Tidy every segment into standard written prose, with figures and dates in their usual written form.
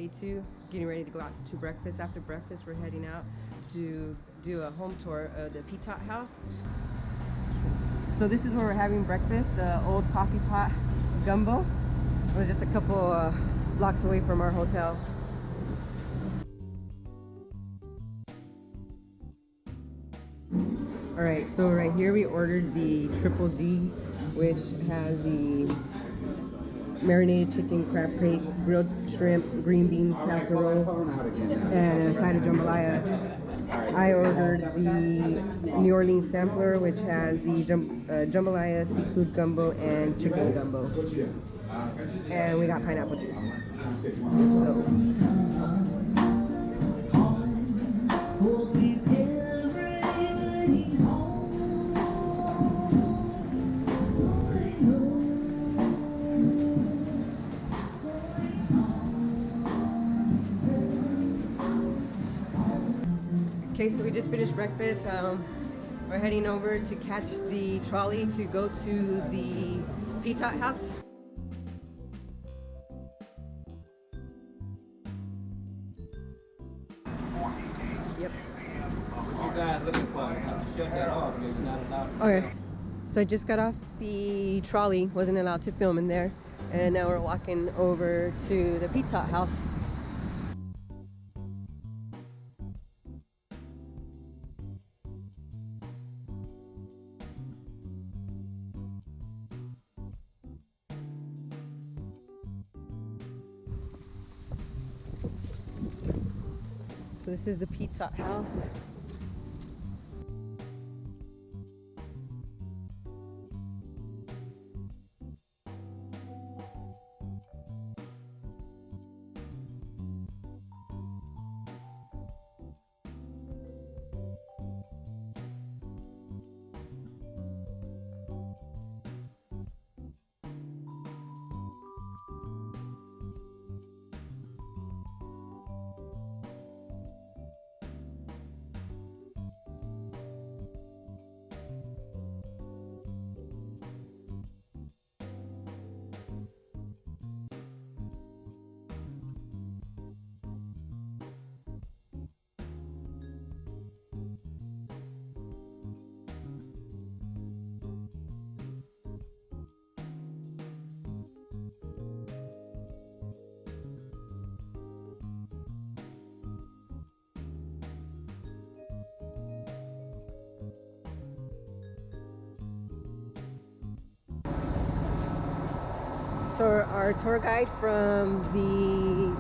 day 2, getting ready to go out to breakfast. After breakfast, we're heading out to do a home tour of the Pitot House. So this is where we're having breakfast, the Old Coffee Gumbo. We're just a couple blocks away from our hotel. Alright, so right here we ordered the Triple D, which has the marinated chicken, crab cake, grilled shrimp, green bean casserole, and a side of jambalaya. I ordered the New Orleans sampler, which has the jambalaya, seafood gumbo, and chicken gumbo. And we got pineapple juice. Okay, so we just finished breakfast. We're heading over to catch the trolley to go to the Pitot House. Yep. What you guys looking for? Shut that off. You're not allowed. Okay. So I just got off the trolley. Wasn't allowed to film in there. And now we're walking over to the Pitot House. So this is the Pitot House. So our tour guide from the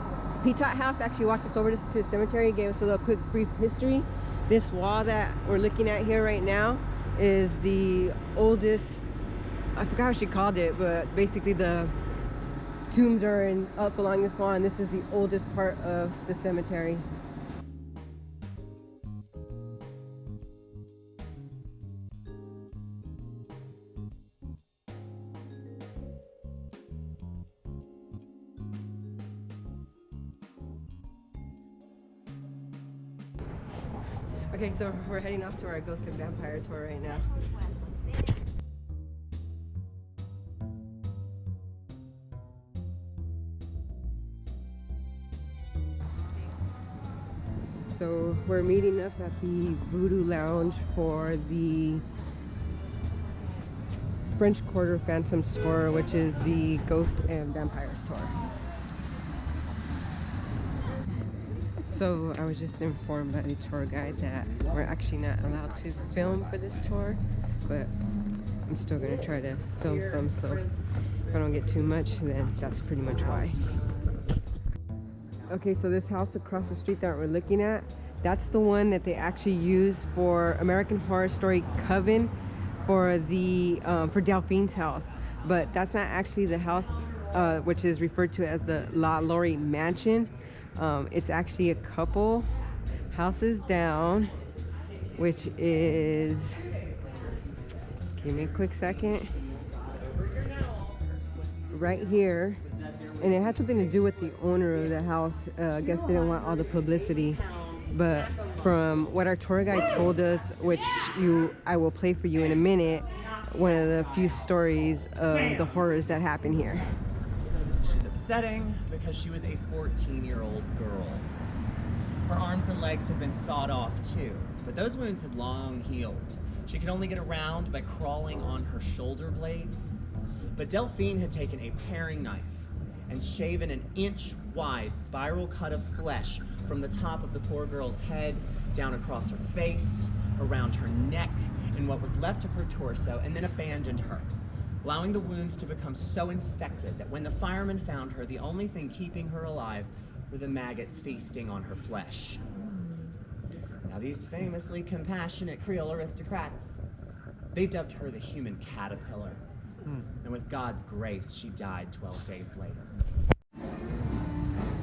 Pitot House actually walked us over to the cemetery, gave us a little quick brief history. This wall that we're looking at here right now is the oldest, I forgot what she called it, but basically the tombs are up along this wall, and this is the oldest part of the cemetery. Okay, so we're heading off to our Ghost and Vampire tour right now. So we're meeting up at the Voodoo Lounge for the French Quarter Phantom Tour, which is the Ghost and Vampires tour. So I was just informed by the tour guide that we're actually not allowed to film for this tour, but I'm still going to try to film some, so if I don't get too much, then that's pretty much why. Okay, so this house across the street that we're looking at, that's the one that they actually use for American Horror Story Coven for the for Delphine's house, but that's not actually the house which is referred to as the La Laurie Mansion. It's actually a couple houses down, which is, give me a quick second, right here. And it had something to do with the owner of the house. I guess didn't want all the publicity. But from what our tour guide told us, which I will play for you in a minute, one of the few stories of the horrors that happen here. upsetting because she was a 14-year-old girl. Her arms and legs had been sawed off too, but those wounds had long healed. She could only get around by crawling on her shoulder blades. But Delphine had taken a paring knife and shaven an inch-wide spiral cut of flesh from the top of the poor girl's head, down across her face, around her neck, and what was left of her torso, and then abandoned her, allowing the wounds to become so infected that when the firemen found her, the only thing keeping her alive were the maggots feasting on her flesh. Now, these famously compassionate Creole aristocrats, they dubbed her the human caterpillar. And with God's grace, she died 12 days later.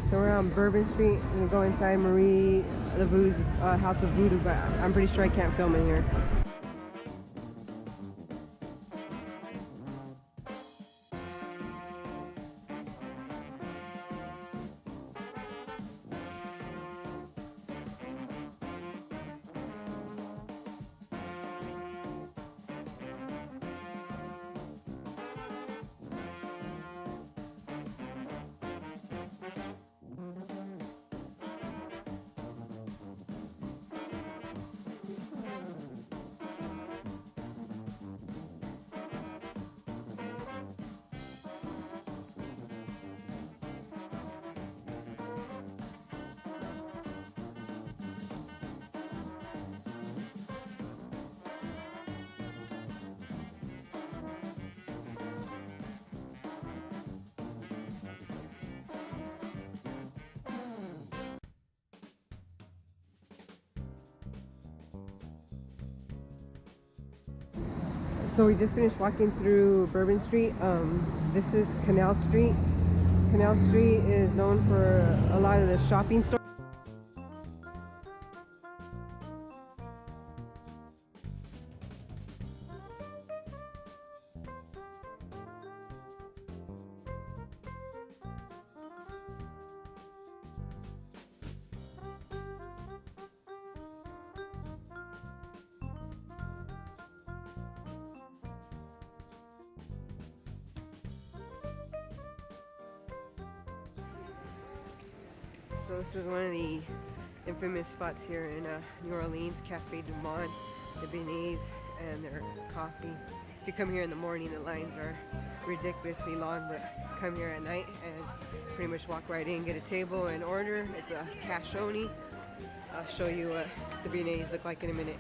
So we're on Bourbon Street. I'm gonna go inside Marie Laveau's House of Voodoo, but I'm pretty sure I can't film in here. So we just finished walking through Bourbon Street. This is Canal Street. Canal Street is known for a lot of the shopping stores. So this is one of the infamous spots here in New Orleans, Cafe du Monde, the beignets and their coffee. If you come here in the morning, the lines are ridiculously long, but come here at night and pretty much walk right in, get a table and order. It's a cash only. I'll show you what the beignets look like in a minute.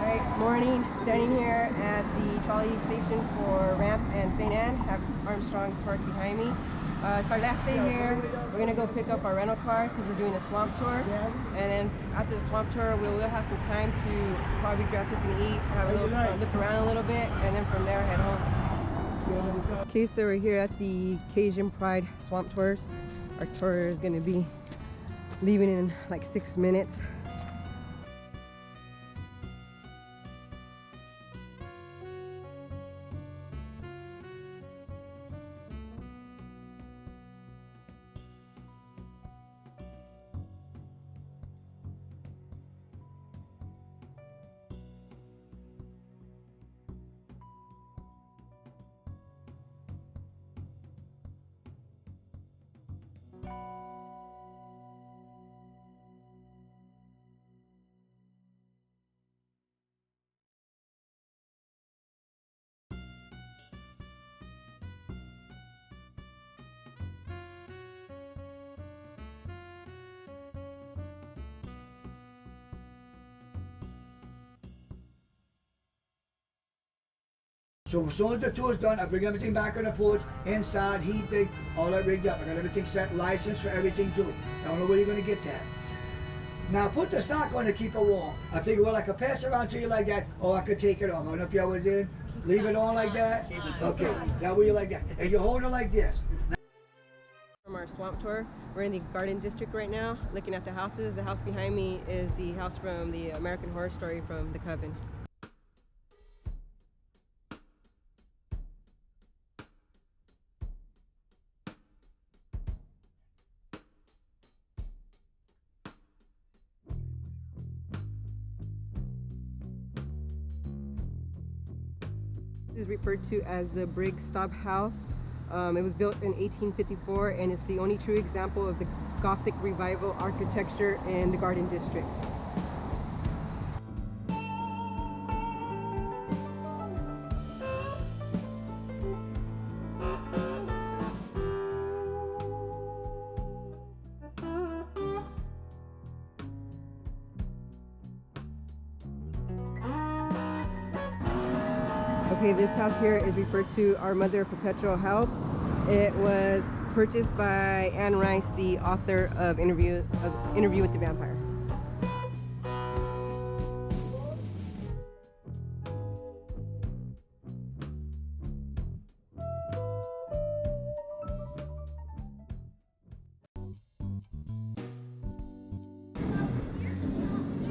Alright, morning. Standing here at the trolley station for Ramp and St. Anne. Have Armstrong parked behind me. It's our last day here. We're gonna go pick up our rental car because we're doing a swamp tour. And then after the swamp tour, we will have some time to probably grab something to eat, have a little look around a little bit, and then from there head home. Okay, so we're here at the Cajun Pride swamp tours. Our tour is gonna be leaving in like 6 minutes. So as soon as the tour's done, I bring everything back on the porch, inside, heating, all that rigged up. I got everything set, licensed for everything too. I don't know where you're gonna get that. Now put the sock on to keep it warm. I figure, well, I could pass it around to you like that, or I could take it off. I don't know if y'all was in. Leave it on like that. Okay, that way you like that. And you hold it like this. From our swamp tour, we're in the Garden District right now, looking at the houses. The house behind me is the house from the American Horror Story from the Coven. is referred to as the Brigstop House. It was built in 1854 and it's the only true example of the Gothic Revival architecture in the Garden District. Okay, this house here is referred to Our Mother of Perpetual Help. It was purchased by Anne Rice, the author of Interview with the Vampire.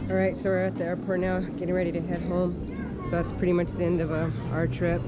Alright, so we're at the airport now, getting ready to head home. So that's pretty much the end of our trip.